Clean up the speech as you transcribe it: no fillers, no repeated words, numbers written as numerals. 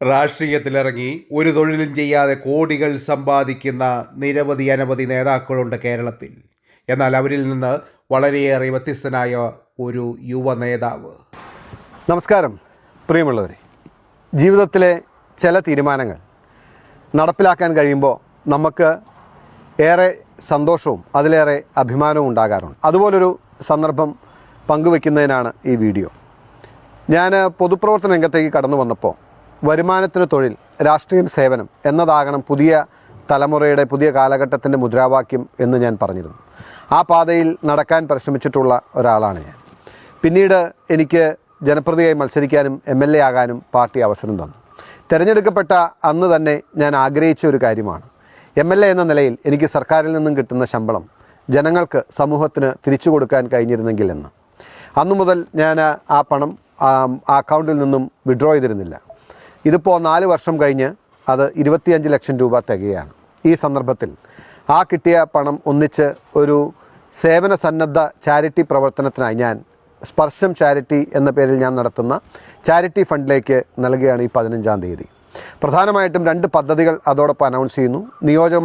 രാഷ്ട്രീയത്തിലിറങ്ങി ഒരു തൊഴിലും ചെയ്യാതെ കോടികൾ സമ്പാദിക്കുന്ന അനവധി നേതാക്കളുണ്ട് കേരളത്തിൽ. എന്നാൽ അവരിൽ നിന്ന് വളരെയേറെ വ്യത്യസ്തനായ ഒരു യുവ നേതാവ്. നമസ്കാരം പ്രിയമുള്ളവരെ. ജീവിതത്തിലെ ചില തീരുമാനങ്ങൾ നടപ്പിലാക്കാൻ കഴിയുമ്പോൾ നമുക്ക് ഏറെ സന്തോഷവും അതിലേറെ അഭിമാനവും ഉണ്ടാകാറുണ്ട്. അതുപോലൊരു സന്ദർഭം പങ്കുവെക്കുന്നതിനാണ് ഈ വീഡിയോ. ഞാൻ പൊതുപ്രവർത്തന രംഗത്തേക്ക് കടന്നു വന്നപ്പോൾ വരുമാനത്തിന് തൊഴിൽ, രാഷ്ട്രീയം സേവനം എന്നതാകണം പുതിയ തലമുറയുടെ, പുതിയ കാലഘട്ടത്തിൻ്റെ മുദ്രാവാക്യം എന്ന് ഞാൻ പറഞ്ഞിരുന്നു. ആ പാതയിൽ നടക്കാൻ പരിശ്രമിച്ചിട്ടുള്ള ഒരാളാണ് ഞാൻ. പിന്നീട് എനിക്ക് ജനപ്രതിയായി മത്സരിക്കാനും MLA ആകാനും പാർട്ടി അവസരം തന്നു. തിരഞ്ഞെടുക്കപ്പെട്ട അന്ന് തന്നെ ഞാൻ ആഗ്രഹിച്ച ഒരു കാര്യമാണ്, MLA എന്ന നിലയിൽ എനിക്ക് സർക്കാരിൽ നിന്നും കിട്ടുന്ന ശമ്പളം ജനങ്ങൾക്ക്, സമൂഹത്തിന് തിരിച്ചു കൊടുക്കാൻ കഴിഞ്ഞിരുന്നെങ്കിൽ എന്ന്. അന്നു മുതൽ ഞാൻ ആ പണം ആ അക്കൗണ്ടിൽ നിന്നും വിഡ്രോ ചെയ്തിരുന്നില്ല. ഇതിപ്പോൾ 4 വർഷം കഴിഞ്ഞ് അത് 25 ലക്ഷം രൂപ തികയാണ്. ഈ സന്ദർഭത്തിൽ ആ കിട്ടിയ പണം ഒന്നിച്ച് ഒരു സേവന സന്നദ്ധ ചാരിറ്റി പ്രവർത്തനത്തിനായി ഞാൻ സ്പർശം ചാരിറ്റി എന്ന പേരിൽ ഞാൻ നടത്തുന്ന ചാരിറ്റി ഫണ്ടിലേക്ക് നൽകുകയാണ് ഈ 15-ാം തീയതി. പ്രധാനമായിട്ടും 2 പദ്ധതികൾ അതോടൊപ്പം അനൗൺസ് ചെയ്യുന്നു. നിയോജക